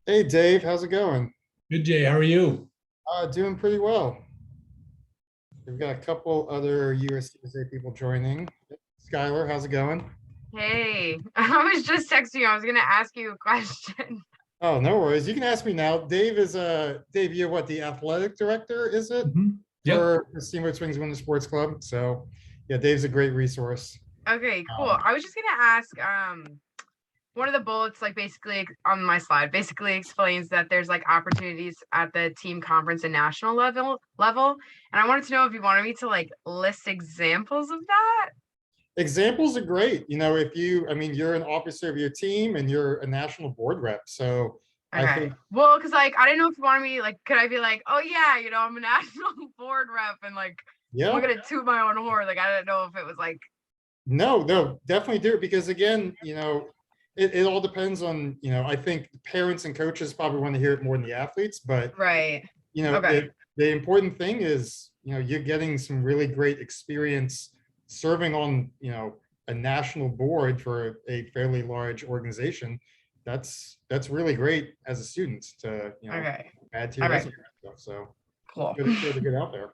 Hey Dave, how's it going? Good, Jay. How are you? Doing pretty well. We've got a couple other USCSA people joining. Skylar, how's it going? Hey, I was just texting you. I was gonna ask you a question. Oh, no worries. You can ask me now. Dave, you're what, the athletic director, is it? Yep. For the Steamboat Swings Winter Sports Club. So yeah, Dave's a great resource. Okay, cool. Um, I was just gonna ask, one of the bullets, like basically on my slide, basically explains that there's like opportunities at the team conference and national level. And I wanted to know if you wanted me to like list examples of that. Examples are great. I mean, you're an officer of your team and you're a national board rep. So I Okay. think, Well, because like I didn't know if you wanted me like could I be like, oh yeah, I'm a national board rep and like I'm yeah, gonna toot my own horn. Like I didn't know if it was like no, definitely do it because again, it all depends on, I think parents and coaches probably want to hear it more than the athletes, but right. you know, Okay. the important thing is, you're getting some really great experience serving on, a national board for a fairly large organization. That's really great as a student to, Okay. add to your Okay. resume and stuff. So Cool. good to get out there.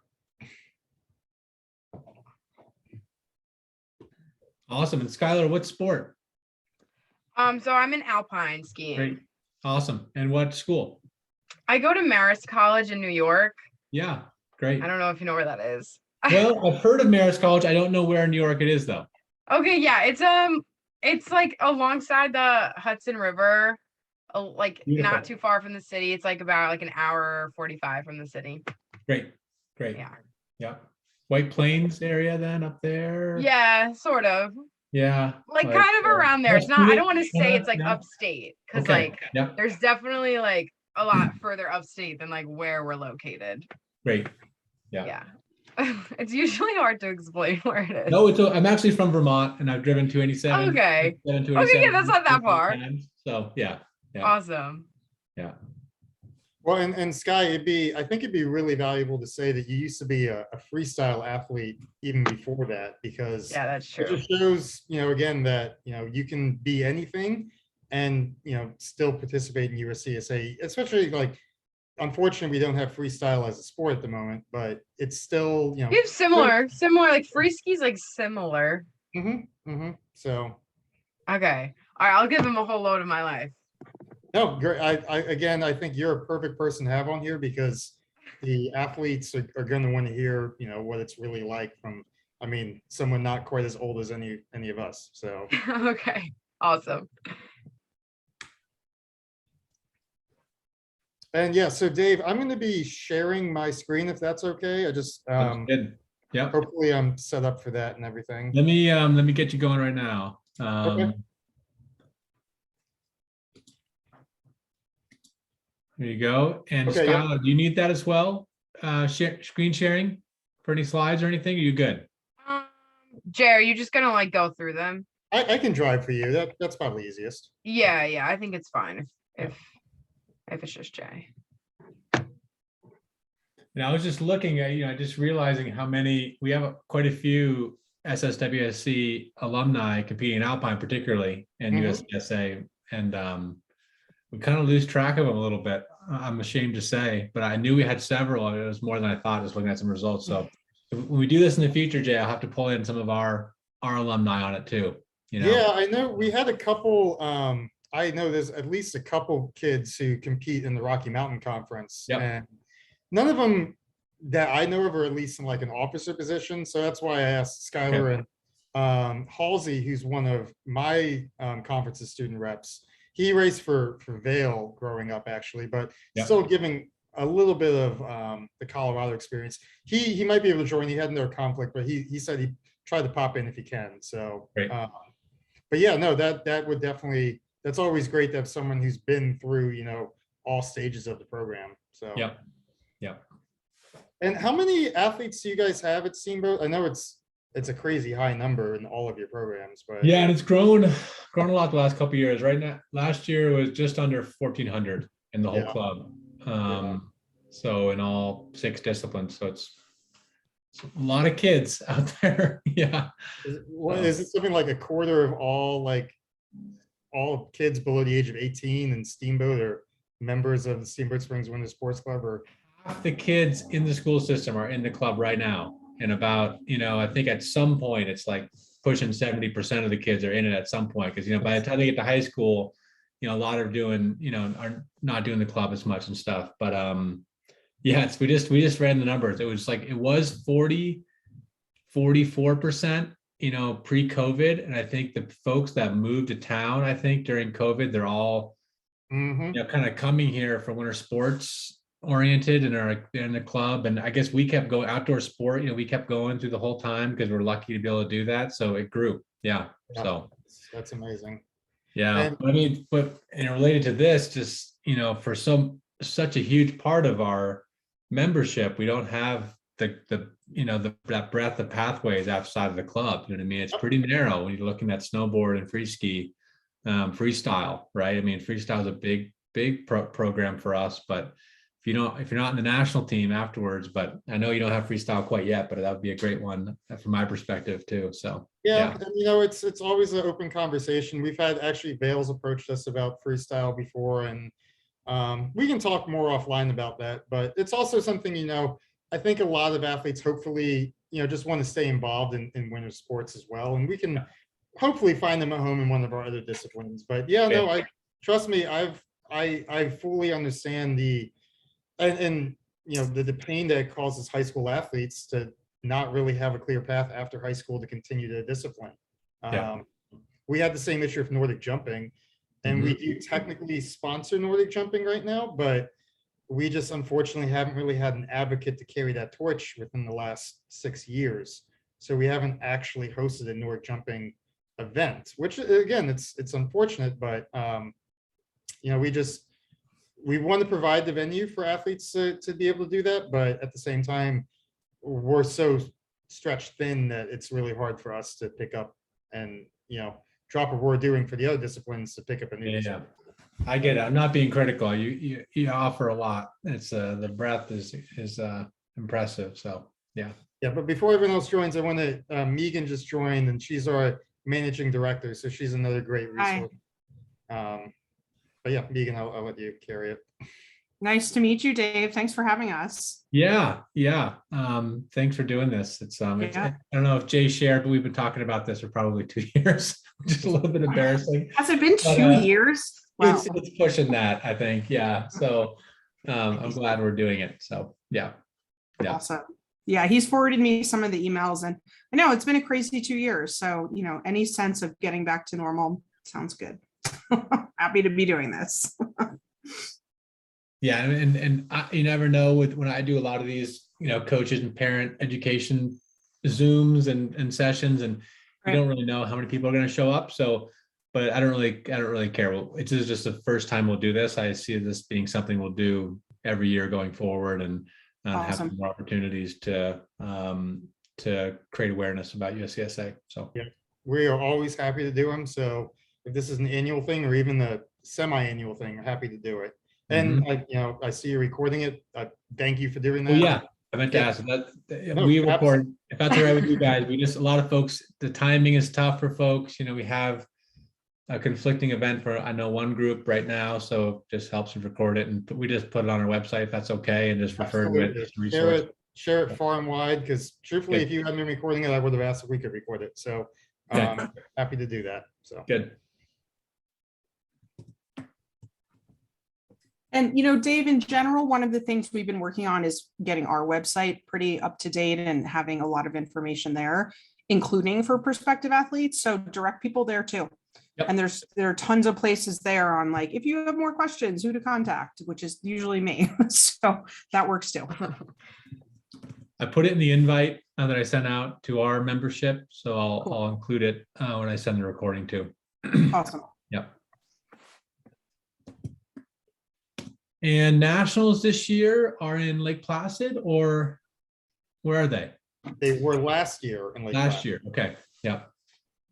Awesome. And Skylar, what sport? So I'm in alpine Great. skiing. Awesome. And what school? I go to Marist College in New York. Yeah, I great. don't know if you know where that is. Well, I've heard of Marist College. I don't know where in New York it is, though. Okay, yeah, it's like alongside the Hudson River, like not Beautiful. too far from the city. It's like about like an hour 45 from the city. Great. Great. Yeah. Yeah. White Plains area then up there. Yeah, sort of. Yeah. Like Like kind of around there. It's not, I don't Westwood, want to say it's like yeah. upstate because Okay. like Yep. there's definitely like a lot further upstate than like where we're located. Great. Yeah. Yeah. It's usually hard to explain where it is. No, I'm actually from Vermont and I've driven 287, Okay. 7 Okay, yeah, that's 287 not that many far. times. So yeah. Yeah. Awesome. Yeah. Well, and Sky, I think it'd be really valuable to say that you used to be a freestyle athlete even before that, because Yeah, that's it true. just shows, again, that, you can be anything and, still participate in USCSA, especially like, unfortunately, we don't have freestyle as a sport at the moment, but it's still, We have similar, like free skis, like similar. so, Okay. All right, I'll give him a whole load of my life. no, great. Again, I think you're a perfect person to have on here because the athletes are going to want to hear, what it's really like from, I mean, someone not quite as old as any of us. So, Okay. Awesome. and yeah, so Dave, I'm going to be sharing my screen if that's okay. I just, Sounds good. Yep. hopefully I'm set up for that and everything. Let me get you going right now. Okay. There you go. And Okay. Yep. Skylar, do you need that as well? Screen sharing for any slides or anything? Are you good? Um, Jerry, you just gonna like go through them? I can drive for you. That's probably easiest. Yeah, yeah, I think it's fine Yeah. if it's just Jay. And I was just looking at, just realizing how many, we have quite a few SSWSC alumni competing in Alpine, particularly in USCSA. And we kind of lose track of them a little bit. I'm ashamed to say, but I knew we had several. It was more than I thought just looking at some results. So when we do this in the future, Jay, I'll have to pull in some of our alumni on it too. Yeah, I know we had a couple. I know there's at least a couple kids who compete in the Rocky Mountain Conference, Yep. and none of them that I know of are at least in like an officer position. So that's why I asked Okay. Skylar and Halsey, who's one of my conference's student reps. He raced for Vail growing up, actually, but Yep. still giving a little bit of the Colorado experience. He might be able to join. He had no conflict, but he said he tried to pop in if he can. So. Great. But yeah, no, that would definitely, that's always great to have someone who's been through, all stages of the program. So, Yep. Yep. and how many athletes do you guys have at Steamboat? I know it's a crazy high number in all of your programs, but Yeah, and it's grown a lot the last couple of years. Right now, last year was just under 1,400 in the whole yeah, club. yeah. So in all 6 disciplines, so it's a lot of kids out there. Yeah. Is it something like a quarter of all kids below the age of 18 in Steamboat, or members of the Steamboat Springs Winter Sports Club, or? Half the kids in the school system are in the club right now. And about, I think at some point it's like pushing 70% of the kids are in it at some point. Cause by the time they get to high school, a lot are doing, are not doing the club as much and stuff. But yes, we just ran the numbers. It was 44%, pre-COVID. And I think the folks that moved to town, I think during COVID, they're all, kind of coming here for winter sports oriented and are in the club. And I guess we kept going outdoor sport, we kept going through the whole time because we're lucky to be able to do that. So it grew. Yeah. So that's amazing. Yeah. And, but related to this, just, for such a huge part of our membership, we don't have that breadth of pathways outside of the club. You know what I mean? It's pretty narrow when you're looking at snowboard and free ski, freestyle, right? I mean, freestyle is a big program for us, but if you're not in the national team afterwards, but I know you don't have freestyle quite yet, but that would be a great one from my perspective too. So yeah. And, it's always an open conversation. We've had actually Vales approached us about freestyle before, and we can talk more offline about that, but it's also something, I think a lot of athletes hopefully, just want to stay involved in winter sports as well. And we can hopefully find them at home in one of our other disciplines. But trust me, I fully understand the pain that it causes high school athletes to not really have a clear path after high school to continue the discipline. We had the same issue with Nordic jumping, and we do technically sponsor Nordic jumping right now, but we just unfortunately haven't really had an advocate to carry that torch within the last 6 years. So we haven't actually hosted a Nordic jumping event, which again, it's unfortunate, but we want to provide the venue for athletes to be able to do that. But at the same time, we're so stretched thin that it's really hard for us to pick up and, drop what we're doing for the other disciplines to pick up a new discipline. I get it. I'm not being critical. You offer a lot. It's the breadth is impressive. So yeah. Yeah, but before everyone else joins, I want to, Megan just joined, and she's our managing director. So she's another great resource. But yeah, Megan, I'll let you carry it. Nice to meet you, Dave. Thanks for having us. Yeah. Thanks for doing this. It's I don't know if Jay shared, but we've been talking about this for probably 2 years, which is a little bit embarrassing. Has it been 2 years? Wow. It's pushing that, I think. Yeah. So I'm glad we're doing it. So yeah. Awesome. Yeah, he's forwarded me some of the emails, and I know it's been a crazy 2 years. So, any sense of getting back to normal sounds good. Happy to be doing this. Yeah, and you never know when I do a lot of these, coaches and parent education Zooms and sessions, and you don't really know how many people are going to show up. So, but I don't really care. It's just the first time we'll do this. I see this being something we'll do every year going forward, and have more opportunities to create awareness about USCSA. So yeah, we are always happy to do them. So if this is an annual thing or even a semi-annual thing, we're happy to do it. And I see you recording it. Thank you for doing that. Well, yeah, I meant to ask that. We record, if that's all right with you guys. A lot of folks, the timing is tough for folks. We have a conflicting event for, I know, one group right now, so it just helps to record it, and we just put it on our website if that's okay, and just refer to it as a resource. Share it far and wide, because truthfully, if you hadn't been recording it, I would have asked if we could record it. So happy to do that. So good. And, Dave, in general, one of the things we've been working on is getting our website pretty up to date and having a lot of information there, including for prospective athletes. So direct people there too. Yep. And there are tons of places there on, like, if you have more questions, who to contact, which is usually me. So that works too. I put it in the invite that I sent out to our membership. So I'll include it when I send the recording too. Awesome. Yep. And nationals this year are in Lake Placid, or where are they? They were last year in Lake Placid. Last year. Okay. Yeah.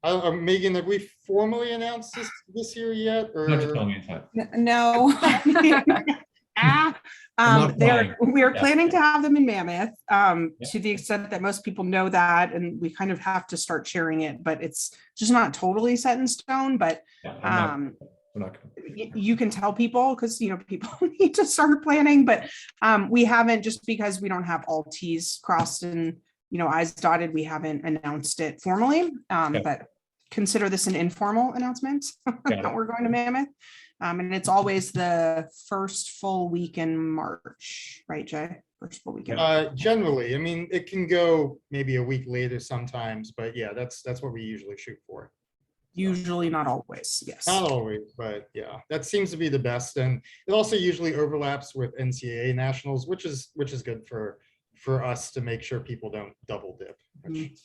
Megan, have we formally announced this year yet? Or? Not just telling me that. No. We are planning to have them in Mammoth, to the extent that most people know that, and we kind of have to start sharing it, but it's just not totally set in stone. But We're not gonna. You can tell people because, people need to start planning, but we haven't, just because we don't have all Ts crossed and, I's dotted, we haven't announced it formally. Okay. But consider this an informal announcement that we're going to Mammoth. And it's always the first full week in March, right, Jay? First full weekend. Generally, I mean, it can go maybe a week later sometimes, but yeah, that's what we usually shoot for. Usually, not always. Yes. Not always, but yeah, that seems to be the best. And it also usually overlaps with NCAA nationals, which is good for us to make sure people don't double dip.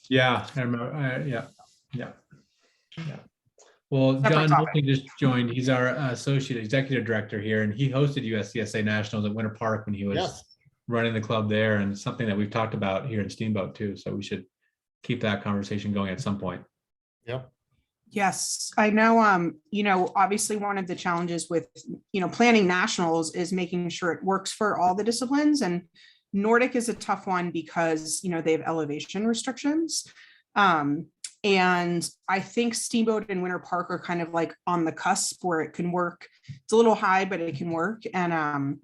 Yeah, I remember. Yeah. Well, Separate John topic. Moulton just joined. He's our associate executive director here, and he hosted USCSA Nationals at Winter Park when he was Yes. running the club there, and something that we've talked about here in Steamboat too. So we should keep that conversation going at some point. Yep. Yes, I know. Obviously one of the challenges with, planning nationals is making sure it works for all the disciplines, and Nordic is a tough one because, they have elevation restrictions. And I think Steamboat and Winter Park are kind of like on the cusp where it can work. It's a little high, but it can work. And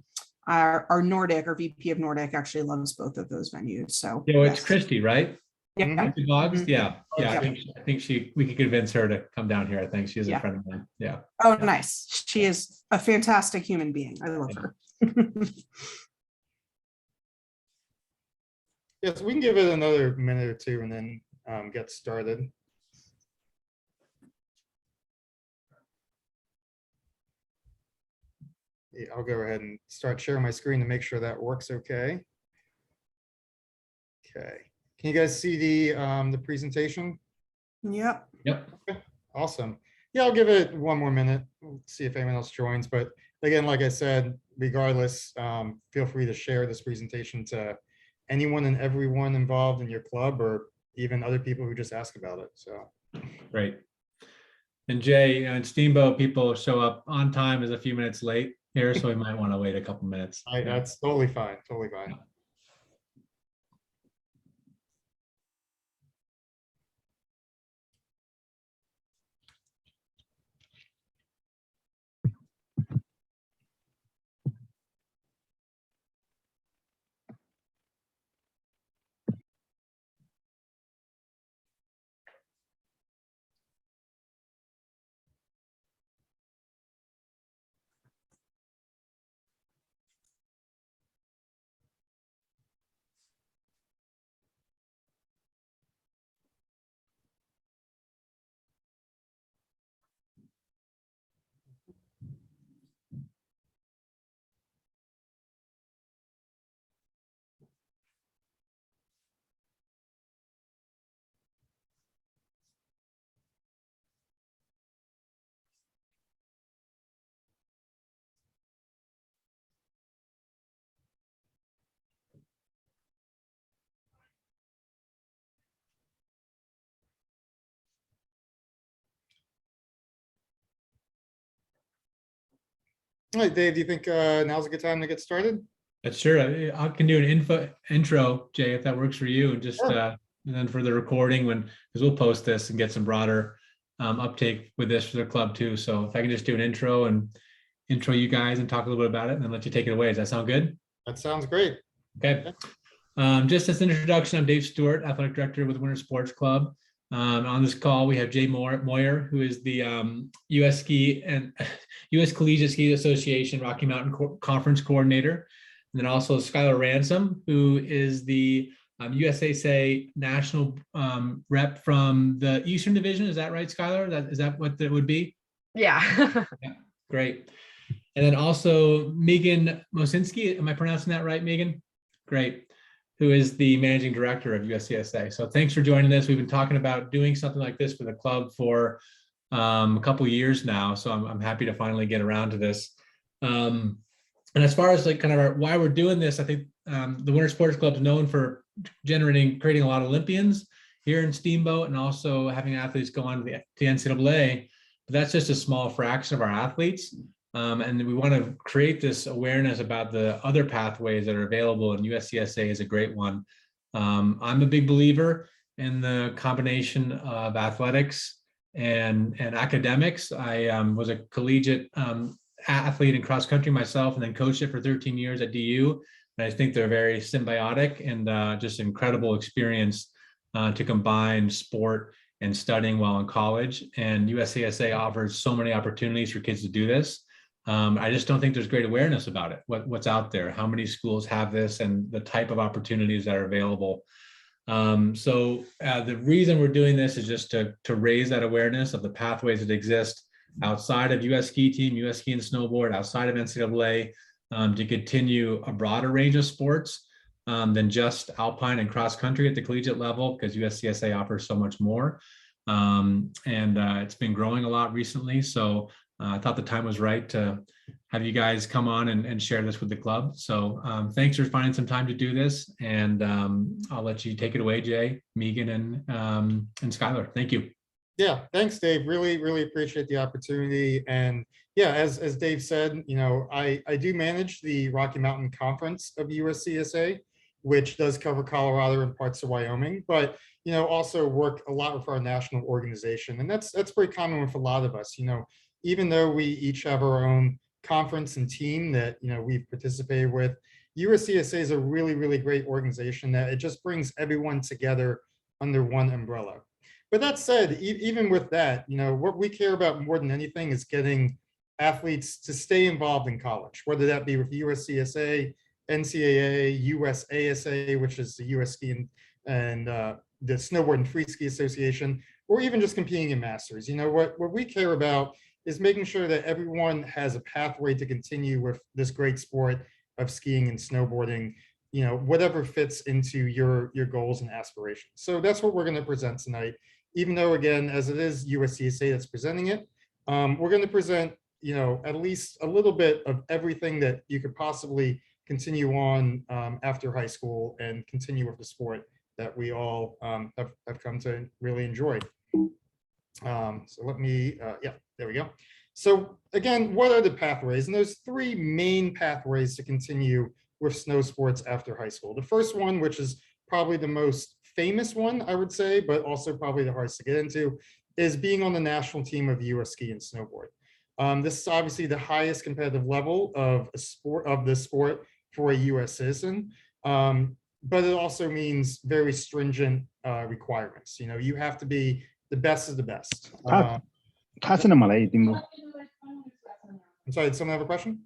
our Nordic, our VP of Nordic, actually loves both of those venues. So Yeah, well, it's yes. Christy, right? Yeah. Christy Boggs? Mhm. Yeah. Yeah. I think we could convince her to come down here. I think she's Yeah. a friend of mine. Yeah. Oh, nice. She is a fantastic human being. I love her. Yes, we can give it another minute or two and then get started. Yeah, I'll go ahead and start sharing my screen to make sure that works okay. Okay, can you guys see the presentation? Yep. Yep. Awesome. Yeah, I'll give it one more minute. We'll see if anyone else joins. But again, like I said, regardless, feel free to share this presentation to anyone and everyone involved in your club, or even other people who just ask about it. So Great. And Jay, in Steamboat, people show up on time is a few minutes late here, so we might want to wait a couple minutes. that's totally fine. Totally fine. All right, Dave, do you think now's a good time to get started? But sure, I can do an intro, Jay, if that works for you, and just Sure. and then for the recording, because we'll post this and get some broader uptake with this for the club too. So if I can just do an intro you guys and talk a little bit about it, and then let you take it away. Does that sound good? That sounds great. Okay. Just as an introduction, I'm Dave Stewart, athletic director with Winter Sports Club. On this call, we have Jay Moyer, who is the US Ski and US Collegiate Ski Association Rocky Mountain Conference Coordinator. And then also Skylar Ransom, who is the USCSA national rep from the Eastern Division. Is that right, Skylar? Is that what it would be? Yeah. Great. And then also Megan Mosinski. Am I pronouncing that right, Megan? Great. Who is the managing director of USCSA. So thanks for joining us. We've been talking about doing something like this for the club for a couple of years now. So I'm happy to finally get around to this. And as far as like kind of why we're doing this, I think the Winter Sports Club is known for creating a lot of Olympians here in Steamboat, and also having athletes go on to the NCAA. But that's just a small fraction of our athletes. And we want to create this awareness about the other pathways that are available, and USCSA is a great one. I'm a big believer in the combination of athletics and academics. I was a collegiate athlete in cross country myself, and then coached it for 13 years at DU. And I think they're very symbiotic and just incredible experience to combine sport and studying while in college. And USCSA offers so many opportunities for kids to do this. I just don't think there's great awareness about it, what's out there, how many schools have this, and the type of opportunities that are available. So the reason we're doing this is just to raise that awareness of the pathways that exist outside of US Ski Team, US Ski and Snowboard, outside of NCAA, to continue a broader range of sports than just alpine and cross country at the collegiate level, because USCSA offers so much more. It's been growing a lot recently. So I thought the time was right to have you guys come on and share this with the club. So thanks for finding some time to do this. And I'll let you take it away, Jay, Megan, and Skylar. Thank you. Yeah, thanks, Dave. Really, really appreciate the opportunity. And yeah, as Dave said, I do manage the Rocky Mountain Conference of USCSA, which does cover Colorado and parts of Wyoming, but also work a lot with our national organization. And that's very common with a lot of us. Even though we each have our own conference and team that we've participated with, USCSA is a really, really great organization that it just brings everyone together under one umbrella. But that said, even with that, what we care about more than anything is getting athletes to stay involved in college, whether that be with USCSA, NCAA, USASA, which is the US Ski and the Snowboard and Free Ski Association, or even just competing in Masters. What we care about is making sure that everyone has a pathway to continue with this great sport of skiing and snowboarding, whatever fits into your goals and aspirations. So that's what we're going to present tonight. Even though, again, as it is USCSA that's presenting it, we're going to present, at least a little bit of everything that you could possibly continue on after high school and continue with the sport that we all have come to really enjoy. So let me, yeah, there we go. So again, what are the pathways? And there's three main pathways to continue with snow sports after high school. The first one, which is probably the most famous one, I would say, but also probably the hardest to get into, is being on the national team of US Ski and Snowboard. This is obviously the highest competitive level of the sport for a US citizen, but it also means very stringent requirements. You have to be the best of the best. I'm sorry, did someone have a question?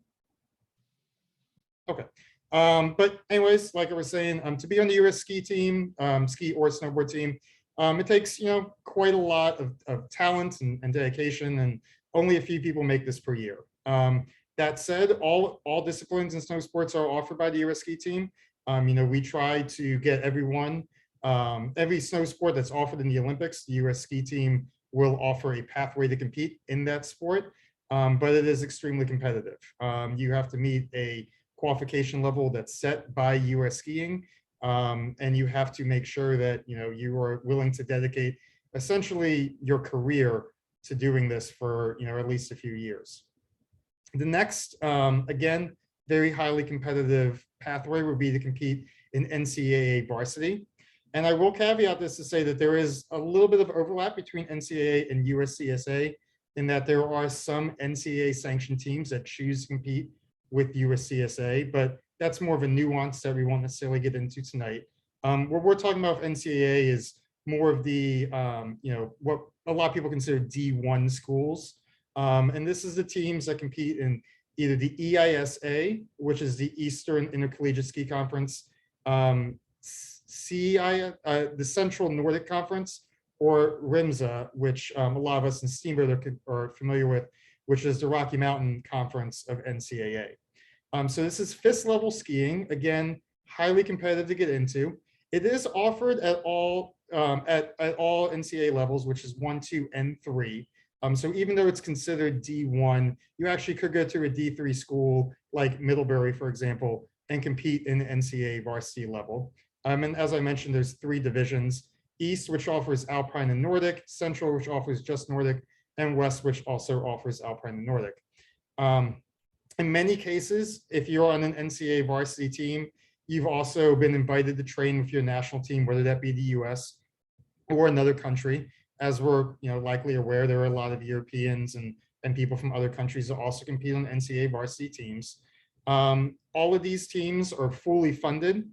Okay. But anyways, like I was saying, to be on the US ski team, ski or snowboard team, it takes, quite a lot of talent and dedication, and only a few people make this per year. That said, all disciplines in snow sports are offered by the US ski team. We try to get everyone, every snow sport that's offered in the Olympics, the US ski team will offer a pathway to compete in that sport, but it is extremely competitive. You have to meet a qualification level that's set by US skiing, and you have to make sure that you are willing to dedicate essentially your career to doing this for at least a few years. The next, again, very highly competitive pathway would be to compete in NCAA varsity. And I will caveat this to say that there is a little bit of overlap between NCAA and USCSA in that there are some NCAA sanctioned teams that choose to compete with USCSA, but that's more of a nuance that we won't necessarily get into tonight. What we're talking about with NCAA is more of the, what a lot of people consider D1 schools. And this is the teams that compete in either the EISA, which is the Eastern Intercollegiate Ski Conference, the Central Nordic Conference, or RIMSA, which a lot of us in Steamboat are familiar with, which is the Rocky Mountain Conference of NCAA. So this is FIS level skiing, again, highly competitive to get into. It is offered at all NCAA levels, which is 1, 2, and 3. So even though it's considered D1, you actually could go to a D3 school like Middlebury, for example, and compete in the NCAA varsity level. And as I mentioned, there's 3 divisions: East, which offers Alpine and Nordic; Central, which offers just Nordic; and West, which also offers Alpine and Nordic. In many cases, if you're on an NCAA varsity team, you've also been invited to train with your national team, whether that be the US or another country, as we're likely aware, there are a lot of Europeans and people from other countries that also compete on NCAA varsity teams. All of these teams are fully funded.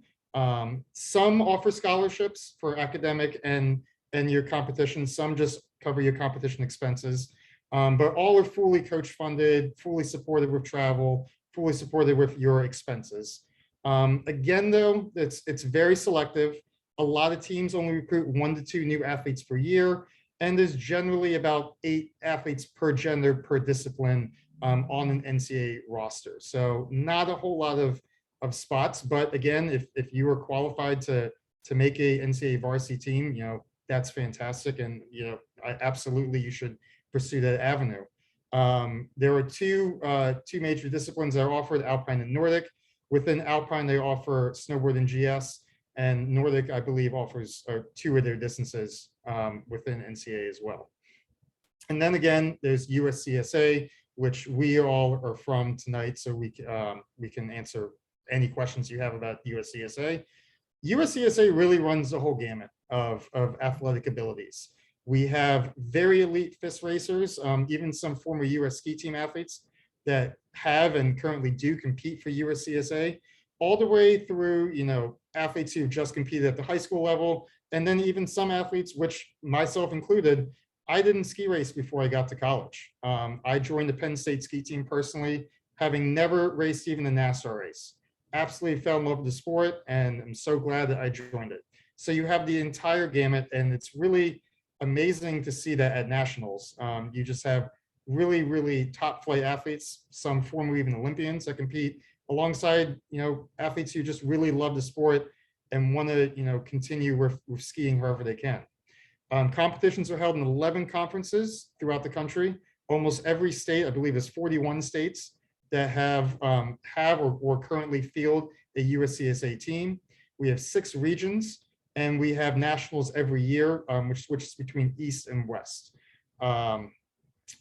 Some offer scholarships for academic and your competition. Some just cover your competition expenses. But all are fully coach funded, fully supported with travel, fully supported with your expenses. Again, though, it's very selective. A lot of teams only recruit 1 to 2 new athletes per year, and there's generally about 8 athletes per gender per discipline on an NCAA roster. So not a whole lot of spots, but again, if you are qualified to make a NCAA varsity team, that's fantastic, and absolutely you should pursue that avenue. There are two major disciplines that are offered: Alpine and Nordic. Within Alpine, they offer snowboard and GS, and Nordic, I believe, offers 2 of their distances within NCAA as well. And then again, there's USCSA, which we all are from tonight, so we can answer any questions you have about USCSA. USCSA really runs the whole gamut of athletic abilities. We have very elite FIS racers, even some former US ski team athletes that have and currently do compete for USCSA, all the way through, athletes who just competed at the high school level, and then even some athletes, which myself included, I didn't ski race before I got to college. I joined the Penn State ski team personally, having never raced even a NASCAR race. Absolutely fell in love with the sport, and I'm so glad that I joined it. So you have the entire gamut, and it's really amazing to see that at nationals. You just have really, really top flight athletes, some former even Olympians that compete alongside, athletes who just really love the sport and want to, continue with skiing wherever they can. Competitions are held in 11 conferences throughout the country. Almost every state, I believe, is 41 states that have or currently field a USCSA team. We have 6 regions, and we have nationals every year, which switches between East and West.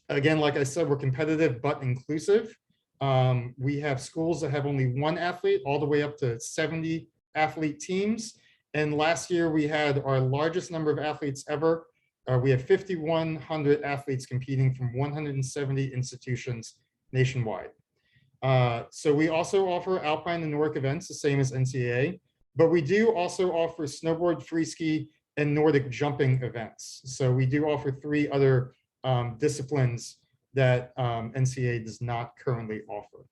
Again, like I said, we're competitive but inclusive. We have schools that have only 1 athlete, all the way up to 70 athlete teams. And last year we had our largest number of athletes ever. We have 5,100 athletes competing from 170 institutions nationwide. So we also offer Alpine and Nordic events, the same as NCAA, but we do also offer snowboard, free ski, and Nordic jumping events. So we do offer 3 other disciplines that NCAA does not currently offer.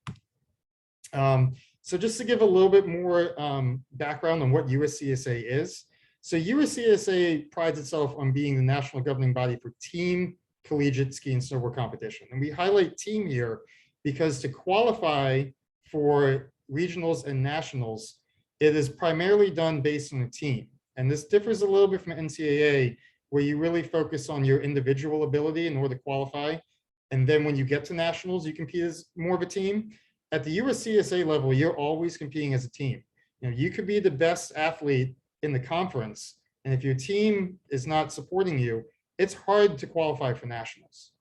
So just to give a little bit more background on what USCSA is. So USCSA prides itself on being the national governing body for team collegiate ski and snowboard competition. And we highlight team here because to qualify for regionals and nationals, it is primarily done based on a team. And this differs a little bit from NCAA, where you really focus on your individual ability in order to qualify. And then when you get to nationals, you compete as more of a team. At the USCSA level, you're always competing as a team. You could be the best athlete in the conference, and if your team is not supporting you, it's hard to qualify for nationals.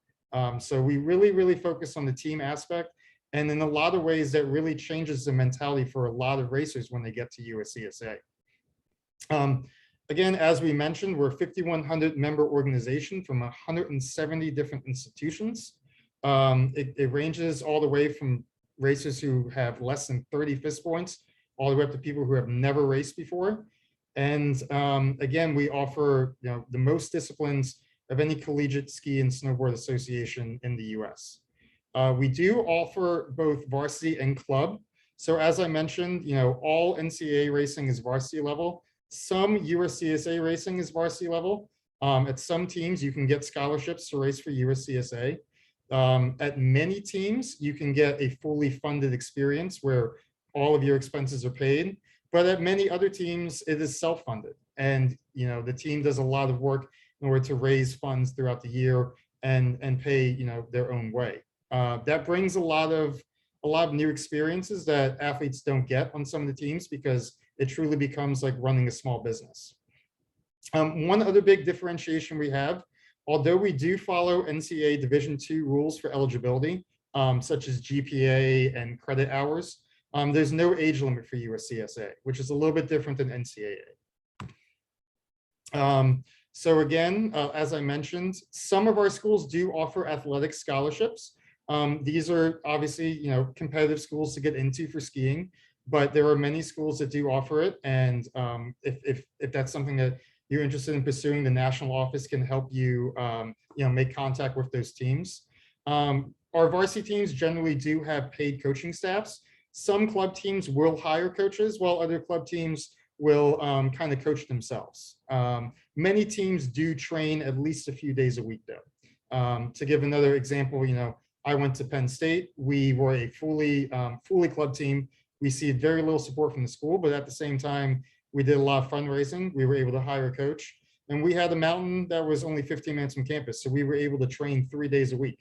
So we really, really focus on the team aspect. And in a lot of ways, that really changes the mentality for a lot of racers when they get to USCSA. Again, as we mentioned, we're a 5,100 member organization from 170 different institutions. It ranges all the way from racers who have less than 30 FIS points, all the way up to people who have never raced before. And again, we offer the most disciplines of any collegiate ski and snowboard association in the US. We do offer both varsity and club. So as I mentioned, all NCAA racing is varsity level. Some USCSA racing is varsity level. At some teams, you can get scholarships to race for USCSA. At many teams, you can get a fully funded experience where all of your expenses are paid. But at many other teams, it is self-funded. And the team does a lot of work in order to raise funds throughout the year and pay their own way. That brings a lot of new experiences that athletes don't get on some of the teams, because it truly becomes like running a small business. One other big differentiation we have, although we do follow NCAA Division II rules for eligibility, such as GPA and credit hours, there's no age limit for USCSA, which is a little bit different than NCAA. So again, as I mentioned, some of our schools do offer athletic scholarships. These are obviously, competitive schools to get into for skiing, but there are many schools that do offer it. And if that's something that you're interested in pursuing, the national office can help you, make contact with those teams. Our varsity teams generally do have paid coaching staffs. Some club teams will hire coaches, while other club teams will kind of coach themselves. Many teams do train at least a few days a week, though. To give another example, I went to Penn State. We were a fully club team. We received very little support from the school, but at the same time, we did a lot of fundraising. We were able to hire a coach, and we had a mountain that was only 15 minutes from campus. So we were able to train 3 days a week,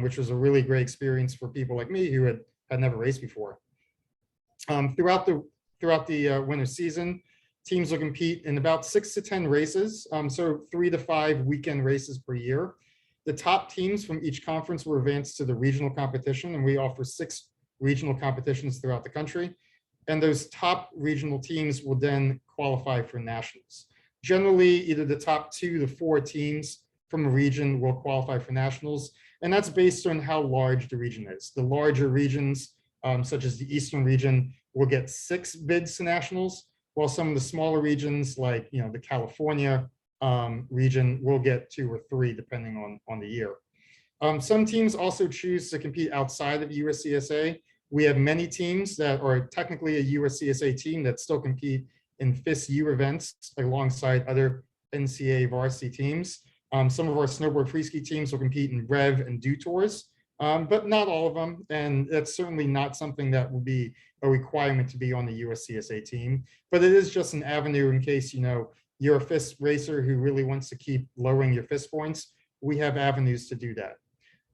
which was a really great experience for people like me who had never raced before. Throughout the winter season, teams will compete in about 6 to 10 races, so 3 to 5 weekend races per year. The top teams from each conference will advance to the regional competition, and we offer 6 regional competitions throughout the country. And those top regional teams will then qualify for nationals. Generally, either the top 2 to 4 teams from a region will qualify for nationals, and that's based on how large the region is. The larger regions, such as the Eastern region, will get 6 bids to nationals, while some of the smaller regions, like the California region, will get 2 or 3, depending on the year. Some teams also choose to compete outside of USCSA. We have many teams that are technically a USCSA team that still compete in FIS-U events alongside other NCAA varsity teams. Some of our snowboard freeski teams will compete in Rev and Do Tours, but not all of them. And that's certainly not something that will be a requirement to be on the USCSA team. But it is just an avenue in case you're a FIS racer who really wants to keep lowering your FIS points. We have avenues to do that.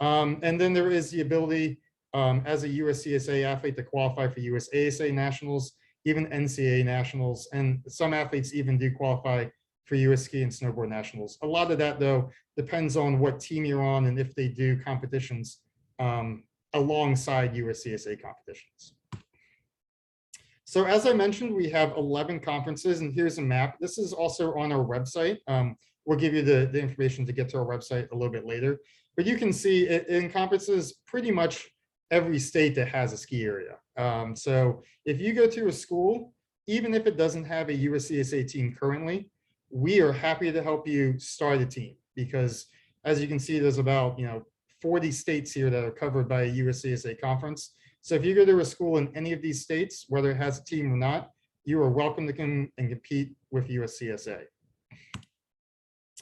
And then there is the ability as a USCSA athlete to qualify for USASA nationals, even NCAA nationals, and some athletes even do qualify for US ski and snowboard nationals. A lot of that, though, depends on what team you're on and if they do competitions alongside USCSA competitions. So as I mentioned, we have 11 conferences, and here's a map. This is also on our website. We'll give you the information to get to our website a little bit later. But you can see it encompasses pretty much every state that has a ski area. So if you go to a school, even if it doesn't have a USCSA team currently, we are happy to help you start a team, because as you can see, there's about 40 states here that are covered by a USCSA conference. So if you go to a school in any of these states, whether it has a team or not, you are welcome to come and compete with USCSA.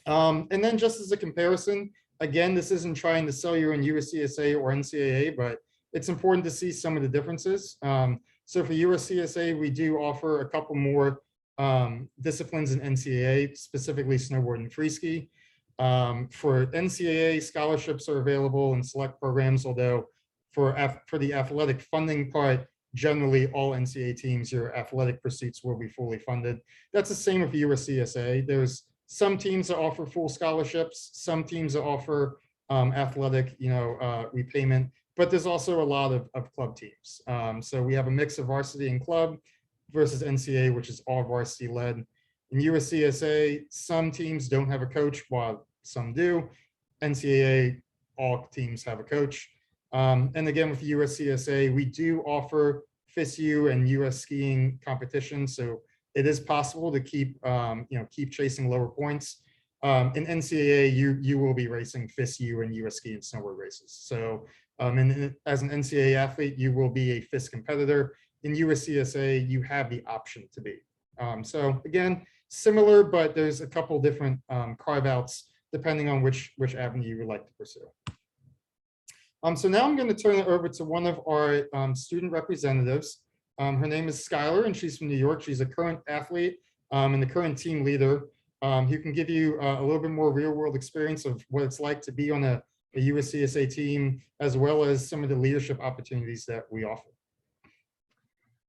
And then just as a comparison, again, this isn't trying to sell you in USCSA or NCAA, but it's important to see some of the differences. So for USCSA, we do offer a couple more disciplines in NCAA, specifically snowboard and freeski. For NCAA, scholarships are available in select programs, although for the athletic funding part, generally all NCAA teams, your athletic pursuits will be fully funded. That's the same with USCSA. There's some teams that offer full scholarships, some teams that offer athletic, repayment, but there's also a lot of club teams. So we have a mix of varsity and club versus NCAA, which is all varsity led. In USCSA, some teams don't have a coach, while some do. NCAA, all teams have a coach. And again, with USCSA, we do offer FIS-U and US skiing competitions, so it is possible to keep chasing lower points. In NCAA, you will be racing FIS-U and US ski and snowboard races. So and as an NCAA athlete, you will be a FIS competitor. In USCSA, you have the option to be. So again, similar, but there's a couple different carve-outs depending on which avenue you would like to pursue. So now I'm going to turn it over to one of our student representatives. Her name is Skylar, and she's from New York. She's a current athlete and the current team leader who can give you a little bit more real-world experience of what it's like to be on a USCSA team, as well as some of the leadership opportunities that we offer.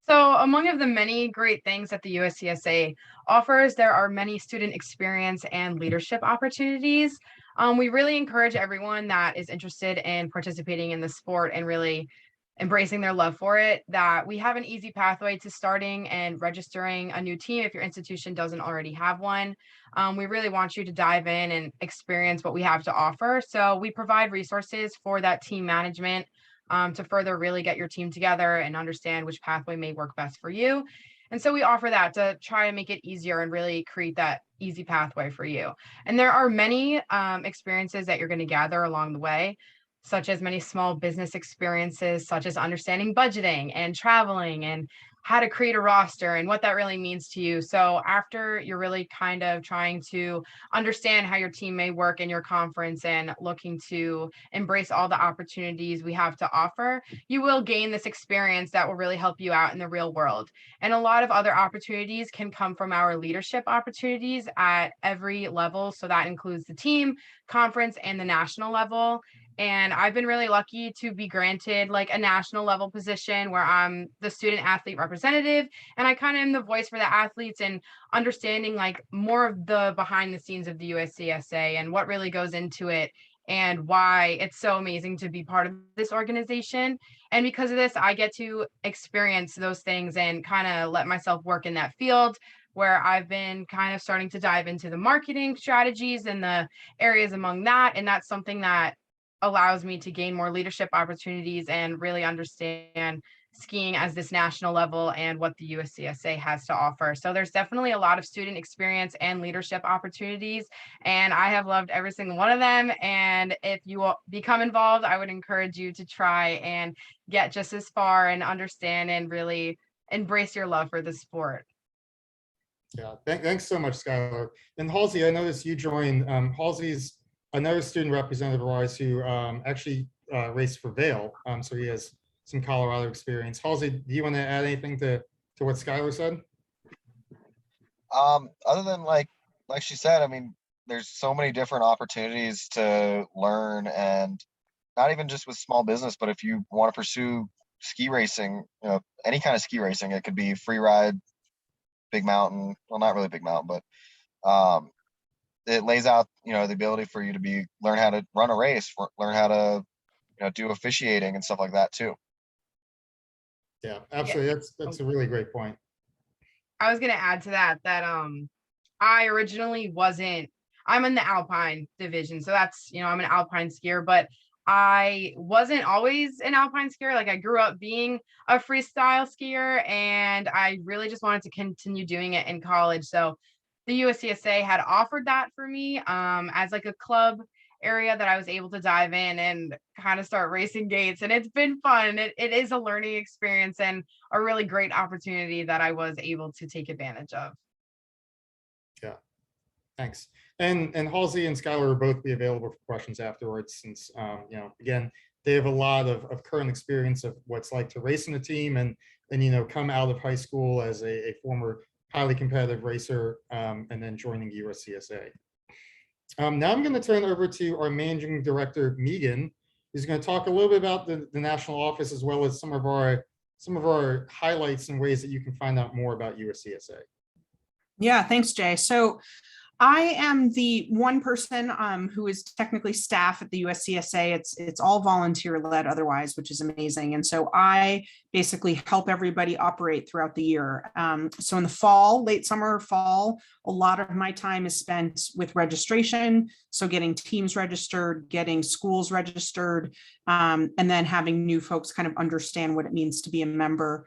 So among of the many great things that the USCSA offers, there are many student experience and leadership opportunities. We really encourage everyone that is interested in participating in the sport and really embracing their love for it, that we have an easy pathway to starting and registering a new team if your institution doesn't already have one. We really want you to dive in and experience what we have to offer. So we provide resources for that team management to further really get your team together and understand which pathway may work best for you. And so we offer that to try and make it easier and really create that easy pathway for you. And there are many experiences that you're going to gather along the way, such as many small business experiences, such as understanding budgeting and traveling and how to create a roster and what that really means to you. So after you're really kind of trying to understand how your team may work in your conference and looking to embrace all the opportunities we have to offer, you will gain this experience that will really help you out in the real world. And a lot of other opportunities can come from our leadership opportunities at every level. So that includes the team, conference, and the national level. And I've been really lucky to be granted like a national level position where I'm the student athlete representative. And I kind of am the voice for the athletes and understanding like more of the behind the scenes of the USCSA and what really goes into it and why it's so amazing to be part of this organization. And because of this, I get to experience those things and kind of let myself work in that field, where I've been kind of starting to dive into the marketing strategies and the areas among that. And that's something that allows me to gain more leadership opportunities and really understand skiing as this national level and what the USCSA has to offer. So there's definitely a lot of student experience and leadership opportunities, and I have loved every single one of them. And if you become involved, I would encourage you to try and get just as far and understand and really embrace your love for the sport. Yeah, thanks so much, Skylar. And Halsey, I noticed you joined. Halsey's another student representative of ours who actually raced for Vail. So he has some Colorado experience. Halsey, do you want to add anything to what Skylar said? Other than like she said, I mean, there's so many different opportunities to learn, and not even just with small business, but if you want to pursue ski racing, you know, any kind of ski racing, it could be free ride, big mountain, well, not really big mountain, but it lays out, you know, the ability for you to learn how to run a race, learn how to, you know, do officiating and stuff like that too. Yeah, absolutely. Yeah. That's a really great point. I was going to add to that, I originally I'm in the Alpine division. So that's, you know, I'm an Alpine skier, but I wasn't always an Alpine skier. Like I grew up being a freestyle skier and I really just wanted to continue doing it in college. So the USCSA had offered that for me as like a club area that I was able to dive in and kind of start racing gates. And it's been fun. It is a learning experience and a really great opportunity that I was able to take advantage of. Yeah, thanks. And Halsey and Skylar will both be available for questions afterwards, since you know, again, they have a lot of current experience of what's like to race in a team and you know, come out of high school as a former highly competitive racer and then joining USCSA. Now I'm going to turn over to our managing director, Megan, who's going to talk a little bit about the national office, as well as some of our highlights and ways that you can find out more about USCSA. Yeah, thanks, Jay. So I am the one person who is technically staff at the USCSA. It's all volunteer led otherwise, which is amazing. And so I basically help everybody operate throughout the year. So in the fall, late summer, fall, a lot of my time is spent with registration. So getting teams registered, getting schools registered, and then having new folks kind of understand what it means to be a member.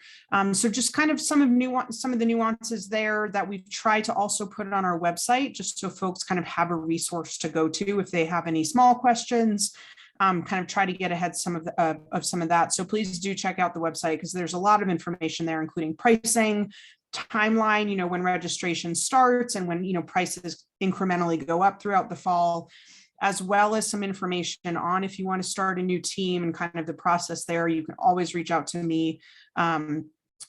So just kind of some of the nuances there that we've tried to also put on our website, just so folks kind of have a resource to go to if they have any small questions. Kind of try to get ahead some of that. So please do check out the website, because there's a lot of information there, including pricing, timeline, you know, when registration starts and when, you know, prices incrementally go up throughout the fall, as well as some information on if you want to start a new team and kind of the process there. You can always reach out to me.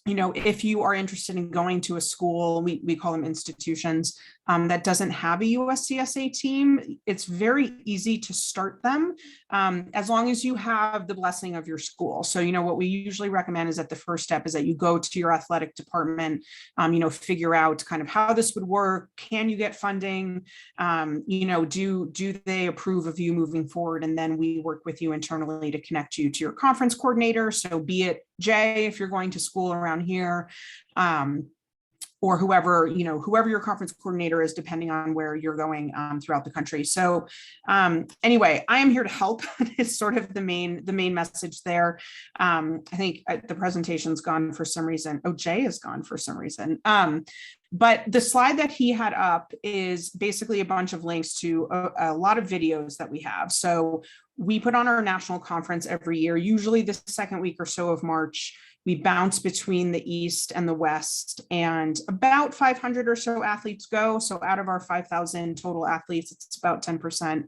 if you are interested in going to a school, we call them institutions, that doesn't have a USCSA team, it's very easy to start them, as long as you have the blessing of your school. So, what we usually recommend is that the first step is that you go to your athletic department, figure out kind of how this would work. Can you get funding? Do they approve of you moving forward? And then we work with you internally to connect you to your conference coordinator. So be it Jay, if you're going to school around here, or whoever your conference coordinator is, depending on where you're going throughout the country. So anyway, I am here to help. It's sort of the main message there. I think the presentation's gone for some reason. Oh, Jay is gone for some reason. But the slide that he had up is basically a bunch of links to a lot of videos that we have. So we put on our national conference every year, usually the second week or so of March. We bounce between the East and the West, and about 500 or so athletes go. So out of our 5,000 total athletes, it's about 10%.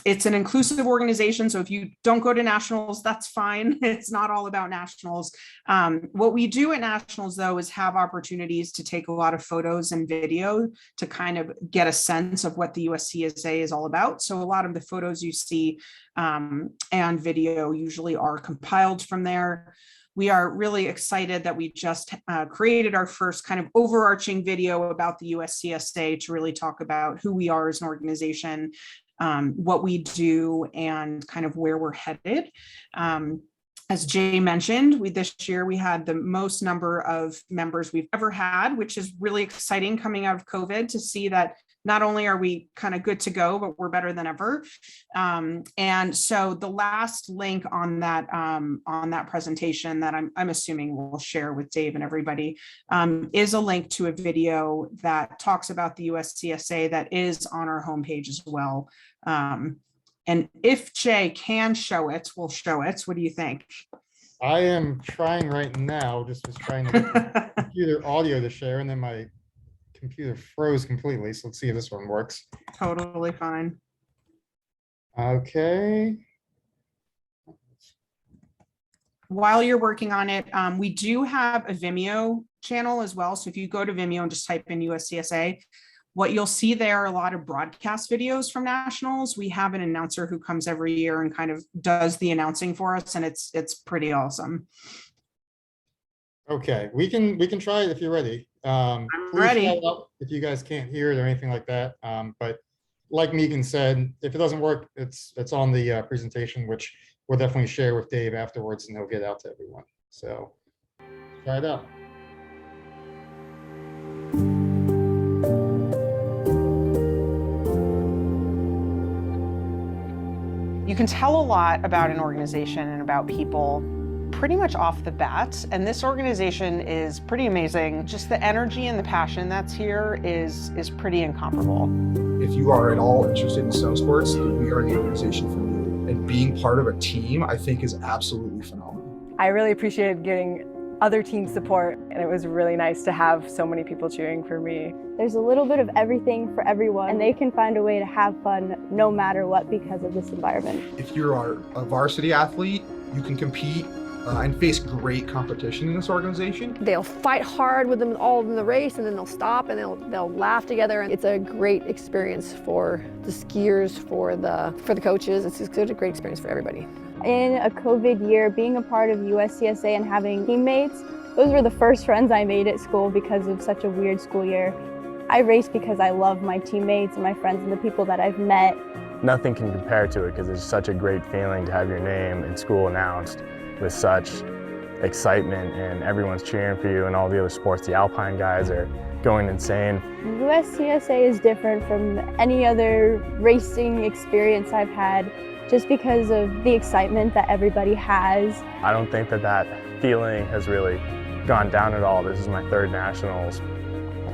It's an inclusive organization. So if you don't go to nationals, that's fine. It's not all about nationals. What we do at nationals, though, is have opportunities to take a lot of photos and video to kind of get a sense of what the USCSA is all about. So a lot of the photos you see and video usually are compiled from there. We are really excited that we just created our first kind of overarching video about the USCSA to really talk about who we are as an organization, what we do, and kind of where we're headed. As Jay mentioned, this year we had the most number of members we've ever had, which is really exciting coming out of COVID to see that not only are we kind of good to go, but we're better than ever. And so the last link on that presentation that I'm assuming we'll share with Dave and everybody is a link to a video that talks about the USCSA that is on our homepage as well. And if Jay can show it, we'll show it. What do you think? I am trying right now, just was trying to get the computer audio to share, and then my computer froze completely. So let's see if this one works. Totally fine. Okay. While you're working on it, we do have a Vimeo channel as well. So if you go to Vimeo and just type in USCSA, what you'll see there are a lot of broadcast videos from nationals. We have an announcer who comes every year and kind of does the announcing for us, and it's pretty awesome. Okay, we can try it if you're ready. I'm Please ready. shout out if you guys can't hear it or anything like that. But like Megan said, if it doesn't work, it's on the presentation, which we'll definitely share with Dave afterwards, and he'll get out to everyone. So try it out. You can tell a lot about an organization and about people pretty much off the bat, and this organization is pretty amazing. Just the energy and the passion that's here is pretty incomparable. If you are at all interested in snow sports, we are the organization for you. And being part of a team, I think, is absolutely phenomenal. I really appreciated getting other team support, and it was really nice to have so many people cheering for me. There's a little bit of everything for everyone, and they can find a way to have fun no matter what because of this environment. If you're a varsity athlete, you can compete and face great competition in this organization. They'll fight hard with them all in the race, and then they'll stop and they'll laugh together. And it's a great experience for the skiers, for the coaches. It's a great experience for everybody. In a COVID year, being a part of USCSA and having teammates, those were the first friends I made at school because of such a weird school year. I race because I love my teammates and my friends and the people that I've met. Nothing can compare to it because it's such a great feeling to have your name in school announced with such excitement, and everyone's cheering for you, and all the other sports, the Alpine guys are going insane. USCSA is different from any other racing experience I've had just because of the excitement that everybody has. I don't think that feeling has really gone down at all. This is my third nationals,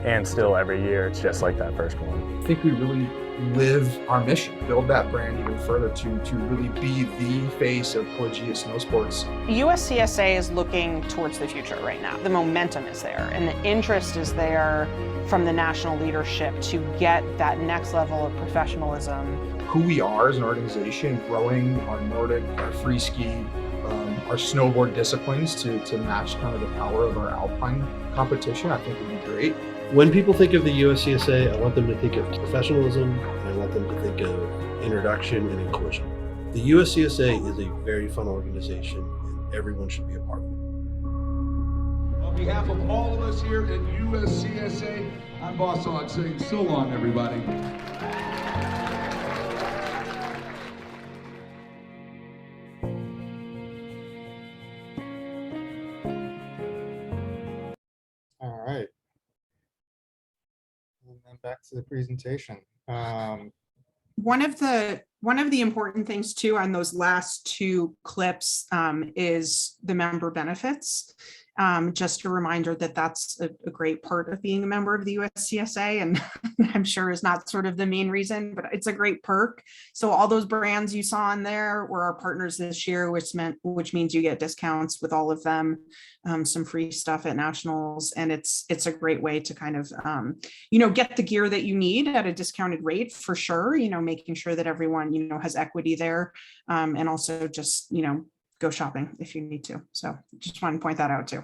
and still every year it's just like that first one. I think we really live our mission, build that brand even further to really be the face of collegiate snow sports. USCSA is looking towards the future right now. The momentum is there and the interest is there from the national leadership to get that next level of professionalism. Who we are as an organization, growing our Nordic, our free ski, our snowboard disciplines to match kind of the power of our alpine competition, I think would be great. When people think of the USCSA, I want them to think of professionalism, and I want them to think of introduction and inclusion. The USCSA is a very fun organization, and everyone should be a part of it. On behalf of all of us here at USCSA, I'm Boss Hog saying so long, everybody. All right. And then back to the presentation. One of the important things too on those last two clips is the member benefits. Just a reminder that that's a great part of being a member of the USCSA, and I'm sure is not sort of the main reason, but it's a great perk. So all those brands you saw in there were our partners this year, which means you get discounts with all of them, some free stuff at nationals, and it's a great way to kind of get the gear that you need at a discounted rate for sure. Making sure that everyone has equity there, and also just go shopping if you need to. So just want to point that out too.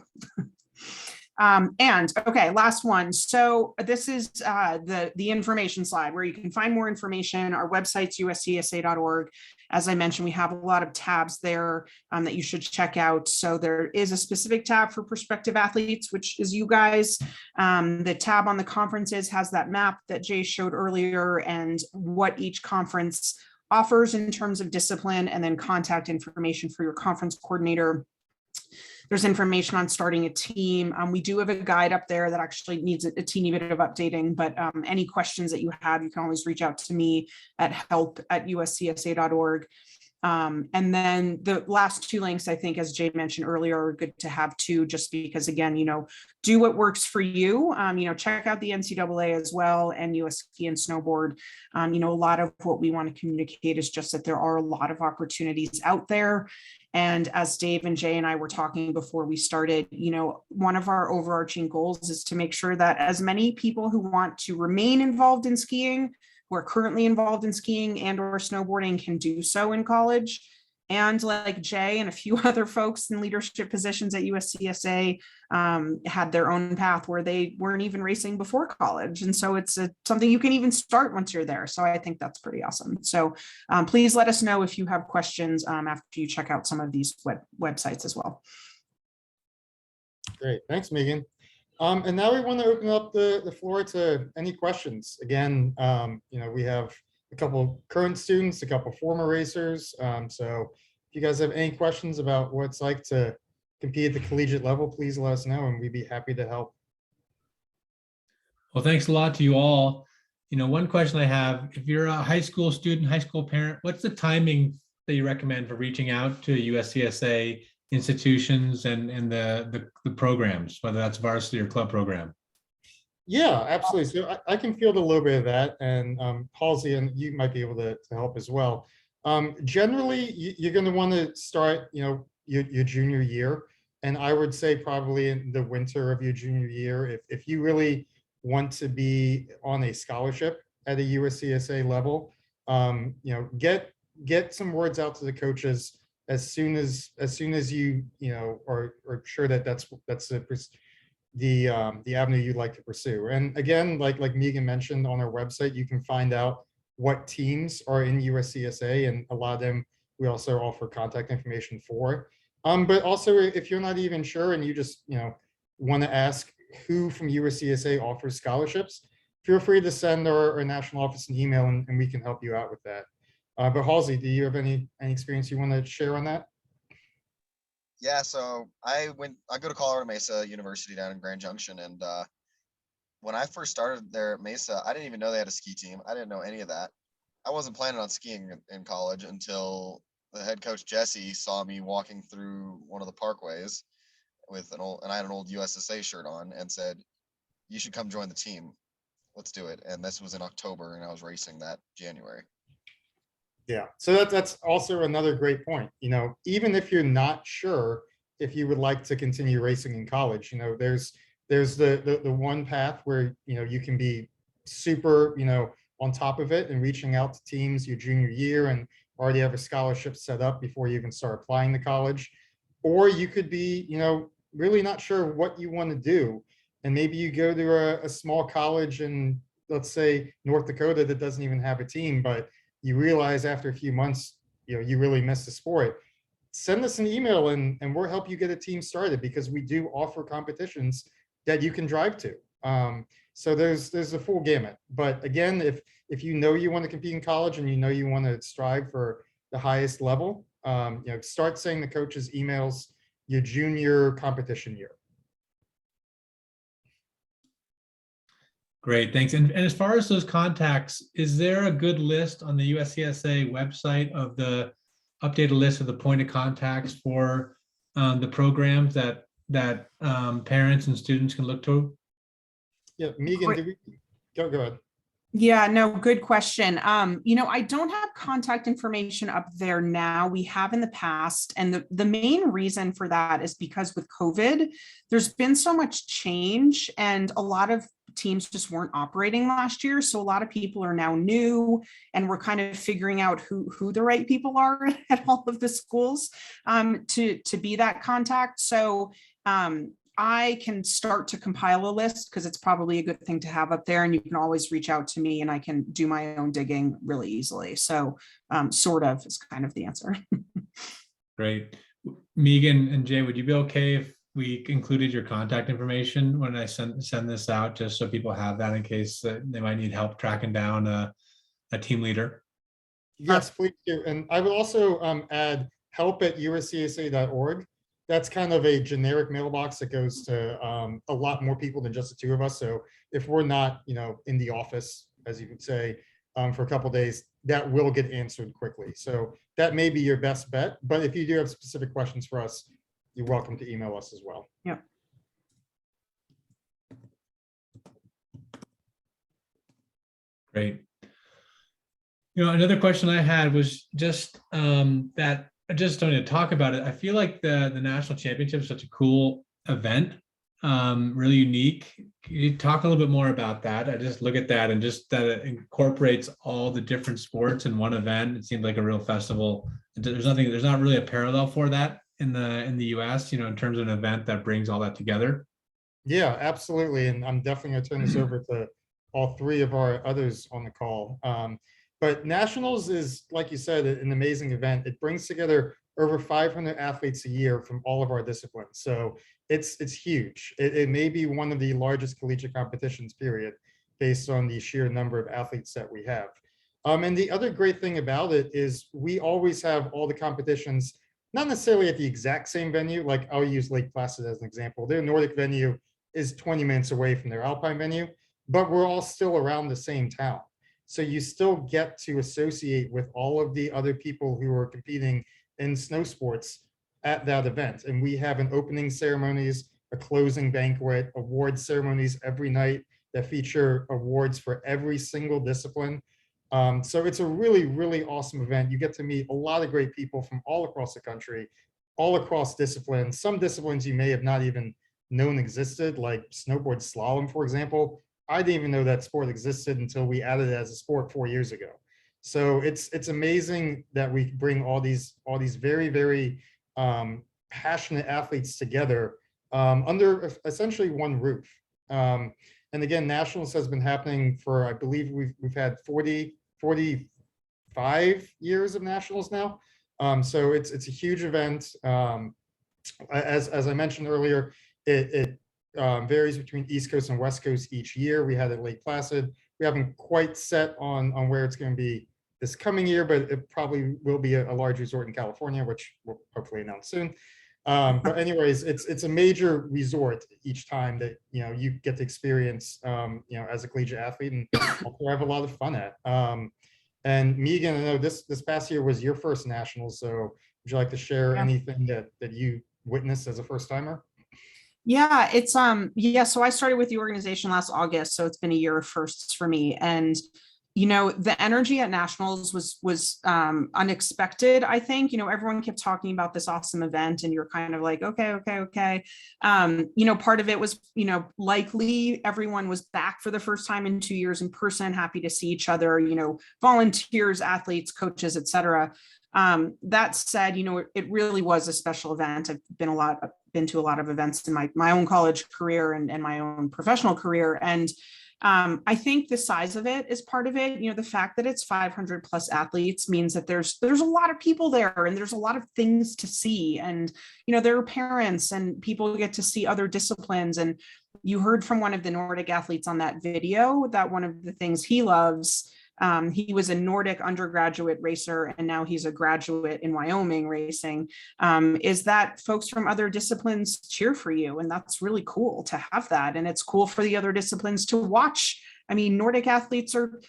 And okay, last one. So this is the information slide where you can find more information. Our website's uscsa.org. As I mentioned, we have a lot of tabs there that you should check out. So there is a specific tab for prospective athletes, which is you guys. The tab on the conferences has that map that Jay showed earlier and what each conference offers in terms of discipline, and then contact information for your conference coordinator. There's information on starting a team. We do have a guide up there that actually needs a teeny bit of updating, but any questions that you have, you can always reach out to me at help@uscsa.org. And then the last two links, I think, as Jay mentioned earlier, are good to have too, just because, again, do what works for you. Check out the NCAA as well, and USC and Snowboard. A lot of what we want to communicate is just that there are a lot of opportunities out there. And as Dave and Jay and I were talking before we started, one of our overarching goals is to make sure that as many people who want to remain involved in skiing, who are currently involved in skiing and or snowboarding, can do so in college. And like Jay and a few other folks in leadership positions at USCSA had their own path where they weren't even racing before college. And so it's something you can even start once you're there. So I think that's pretty awesome. So please let us know if you have questions after you check out some of these websites as well. Great, thanks, Megan. And now we want to open up the floor to any questions. Again, we have a couple current students, a couple former racers. So if you guys have any questions about what it's like to compete at the collegiate level, please let us know, and we'd be happy to help. Well, thanks a lot to you all. One question I have, if you're a high school student, high school parent, what's the timing that you recommend for reaching out to USCSA institutions and the programs, whether that's varsity or club program? Yeah, absolutely. So I can field a little bit of that, and Halsey, and you might be able to help as well. Generally, you're going to want to start, your junior year, and I would say probably in the winter of your junior year, if you really want to be on a scholarship at a USCSA level, get some words out to the coaches as soon as you are sure that that's the avenue you'd like to pursue. And again, like Megan mentioned, on our website, you can find out what teams are in USCSA, and a lot of them we also offer contact information for. But also, if you're not even sure and you just want to ask who from USCSA offers scholarships, feel free to send our national office an email, and we can help you out with that. But Halsey, do you have any experience you want to share on that? Yeah, so I go to Colorado Mesa University down in Grand Junction, and when I first started there at Mesa, I didn't even know they had a ski team. I didn't know any of that. I wasn't planning on skiing in college until the head coach Jesse saw me walking through one of the parkways with and I had an old USSA shirt on, and said, "You should come join the team. Let's do it." And this was in October, and I was racing that January. Yeah, so that's also another great point. Even if you're not sure if you would like to continue racing in college, there's the one path where you can be super on top of it and reaching out to teams your junior year, and already have a scholarship set up before you even start applying to college. Or you could be, really not sure what you want to do. And maybe you go to a small college in, let's say, North Dakota that doesn't even have a team, but you realize after a few months, you really miss the sport. Send us an email and we'll help you get a team started, because we do offer competitions that you can drive to. So there's a full gamut. But again, if you know you want to compete in college and you want to strive for the highest level, start sending the coaches emails your junior competition year. Great, thanks. And as far as those contacts, is there a good list on the USCSA website of the updated list of the point of contacts for the programs that parents and students can look to? Yeah, Megan, go ahead. Yeah, no, good question. I don't have contact information up there now. We have in the past. And the main reason for that is because with COVID, there's been so much change and a lot of teams just weren't operating last year. So a lot of people are now new and we're kind of figuring out who the right people are at all of the schools to be that contact. So I can start to compile a list because it's probably a good thing to have up there, and you can always reach out to me and I can do my own digging really easily. So sort of is kind of the answer. Great. Megan and Jay, would you be okay if we included your contact information when I send this out, just so people have that in case they might need help tracking down a team leader? Yes, please do. And I would also add help@uscsa.org. That's kind of a generic mailbox that goes to a lot more people than just the two of us. So if we're not, in the office, as you could say, for a couple of days, that will get answered quickly. So that may be your best bet. But if you do have specific questions for us, you're welcome to email us as well. Yeah. Great. Another question I had was just that I just don't need to talk about it. I feel like the national championship is such a cool event, really unique. Can you talk a little bit more about that? I just look at that and just that it incorporates all the different sports in one event. It seems like a real festival. There's not really a parallel for that in the US, in terms of an event that brings all that together. Yeah, absolutely. And I'm definitely going to turn this over to all three of our others on the call. But Nationals is, like you said, an amazing event. It brings together over 500 athletes a year from all of our disciplines. So it's huge. It may be one of the largest collegiate competitions, period, based on the sheer number of athletes that we have. And the other great thing about it is we always have all the competitions, not necessarily at the exact same venue. Like I'll use Lake Placid as an example. Their Nordic venue is 20 minutes away from their Alpine venue, but we're all still around the same town. So you still get to associate with all of the other people who are competing in snow sports at that event. And we have an opening ceremonies, a closing banquet, award ceremonies every night that feature awards for every single discipline. So it's a really, really awesome event. You get to meet a lot of great people from all across the country, all across disciplines. Some disciplines you may have not even known existed, like snowboard slalom, for example. I didn't even know that sport existed until we added it as a sport 4 years ago. So it's amazing that we bring all these very, very passionate athletes together under essentially one roof. And again, Nationals has been happening for, I believe we've had 45 years of Nationals now. So it's a huge event. As I mentioned earlier, it varies between East Coast and West Coast each year. We had it at Lake Placid. We haven't quite set on where it's going to be this coming year, but it probably will be a large resort in California, which we'll hopefully announce soon. But anyways, it's a major resort each time that you get to experience as a collegiate athlete, and also have a lot of fun at. And Megan, I know this past year was your first Nationals, so would you like to share anything that you witnessed as a first timer? Yeah, it's so I started with the organization last August, so it's been a year of firsts for me. And The energy at nationals was unexpected. I think, everyone kept talking about this awesome event and you're kind of like, okay. Part of it was, likely everyone was back for the first time in 2 years in person, happy to see each other, volunteers, athletes, coaches, etc. That said, it really was a special event. I've been to a lot of events in my own college career and my own professional career. And I think the size of it is part of it. The fact that it's 500 plus athletes means that there's a lot of people there and there's a lot of things to see. And, there are parents and people get to see other disciplines. And you heard from one of the Nordic athletes on that video that one of the things he loves, he was a Nordic undergraduate racer and now he's a graduate in Wyoming racing, is that folks from other disciplines cheer for you. And that's really cool to have that. And it's cool for the other disciplines to watch. I mean, Nordic athletes are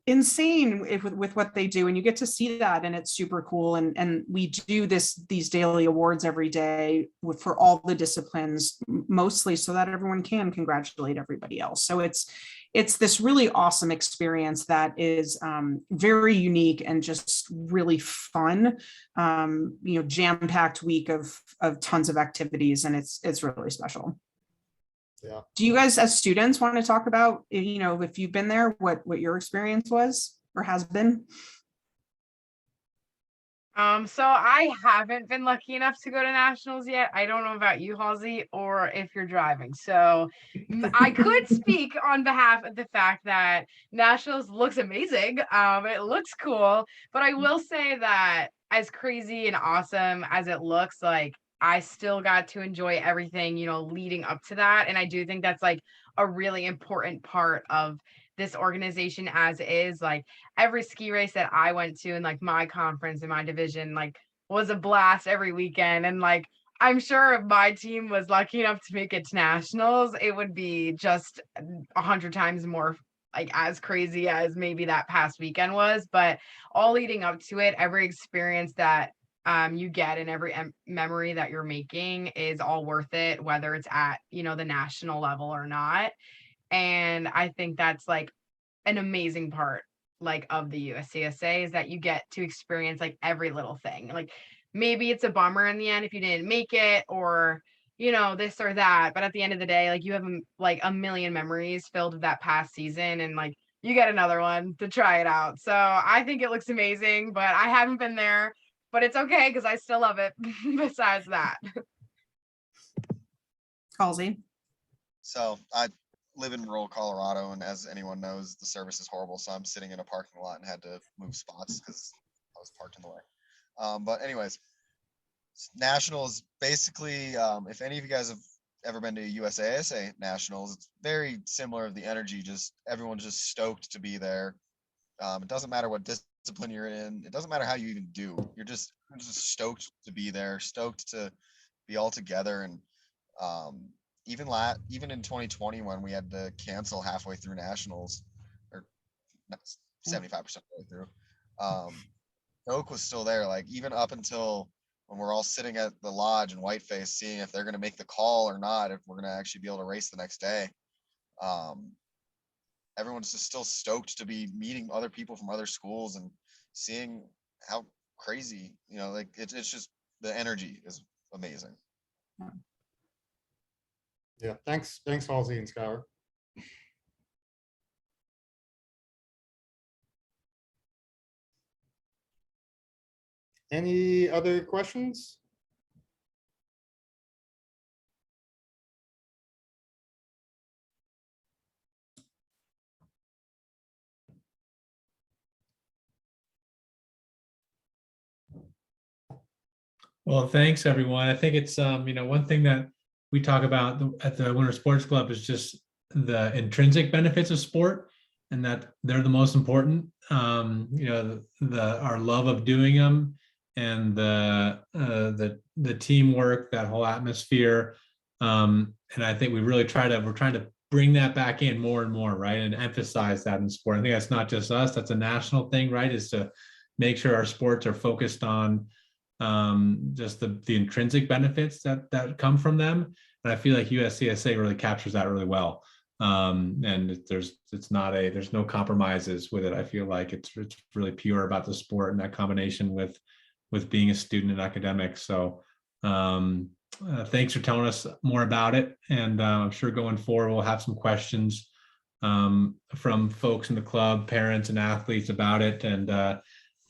insane with what they do and you get to see that and it's super cool. And we do these daily awards every day for all the disciplines, mostly so that everyone can congratulate everybody else. So it's this really awesome experience that is very unique and just really fun, jam-packed week of tons of activities, and it's really special. Yeah. Do you guys as students want to talk about, if you've been there, what your experience was or has been? So I haven't been lucky enough to go to nationals yet. I don't know about you, Halsey, or if you're driving. So I could speak on behalf of the fact that nationals looks amazing. It looks cool, but I will say that as crazy and awesome as it looks, like I still got to enjoy everything, leading up to that. And I do think that's like a really important part of this organization as is. Like every ski race that I went to in like my conference in my division, like was a blast every weekend. And like, I'm sure if my team was lucky enough to make it to nationals, it would be just 100 times more like as crazy as maybe that past weekend was. But all leading up to it, every experience that you get and every memory that you're making is all worth it, whether it's at, the national level or not. And I think that's like an amazing part like of the USCSA is that you get to experience like every little thing. Like maybe it's a bummer in the end if you didn't make it or, this or that. But at the end of the day, like you have like a million memories filled with that past season and like you get another one to try it out. So I think it looks amazing, but I haven't been there, but it's okay because I still love it besides that. Halsey. So I live in rural Colorado, and as anyone knows, the service is horrible. So I'm sitting in a parking lot and had to move spots because I was parked in the way. But anyways, nationals basically, if any of you guys have ever been to USCSA nationals, it's very similar of the energy. Just everyone's just stoked to be there. It doesn't matter what discipline you're in. It doesn't matter how you even do. You're just stoked to be there, stoked to be all together. And even in 2020 when we had to cancel halfway through nationals, or 75% of the way through, Oak was still there. Like even up until when we're all sitting at the lodge in Whiteface, seeing if they're going to make the call or not, if we're going to actually be able to race the next day. Everyone's just still stoked to be meeting other people from other schools and seeing how crazy, like it's just the energy is amazing. Yeah, thanks, Halsey and Skylar. Any other questions? Well, thanks everyone. I think it's one thing that we talk about at the Winter Sports Club is just the intrinsic benefits of sport, and that they're the most important. Our love of doing them, and the teamwork, that whole atmosphere, and I think we're trying to bring that back in more and more, right, and emphasize that in sport. I think that's not just us; that's a national thing, right? Is to make sure our sports are focused on just the intrinsic benefits that come from them. And I feel like USCSA really captures that really well. And there's no compromises with it. I feel like it's really pure about the sport and that combination with being a student and academics. So thanks for telling us more about it. And I'm sure going forward, we'll have some questions from folks in the club, parents and athletes about it. And,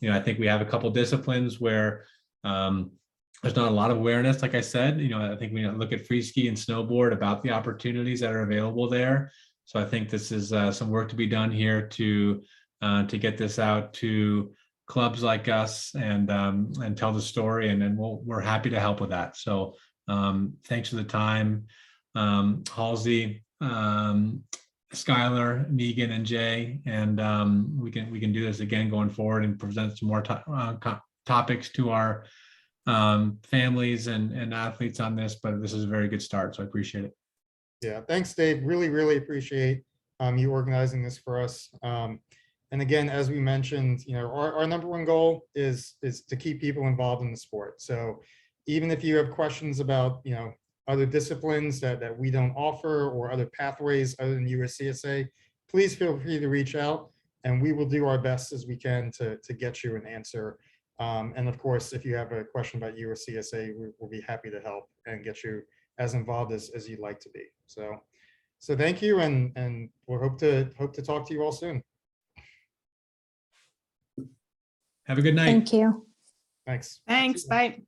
I think we have a couple disciplines where there's not a lot of awareness. Like I said, I think we look at free ski and snowboard about the opportunities that are available there. So I think this is some work to be done here to get this out to clubs like us and tell the story. And then we're happy to help with that. So thanks for the time, Halsey, Skylar, Megan, and Jay. And we can do this again going forward and present some more topics to our families and athletes on this. But this is a very good start, so I appreciate it. Yeah, thanks, Dave. Really appreciate you organizing this for us. And again, as we mentioned, our number one goal is to keep people involved in the sport. So even if you have questions about, other disciplines that we don't offer or other pathways other than USCSA, please feel free to reach out and we will do our best as we can to get you an answer. And of course, if you have a question about USCSA, we'll be happy to help and get you as involved as you'd like to be. So thank you, and we'll hope to talk to you all soon. Have a good night. Thank you. Thanks. Thanks. Bye.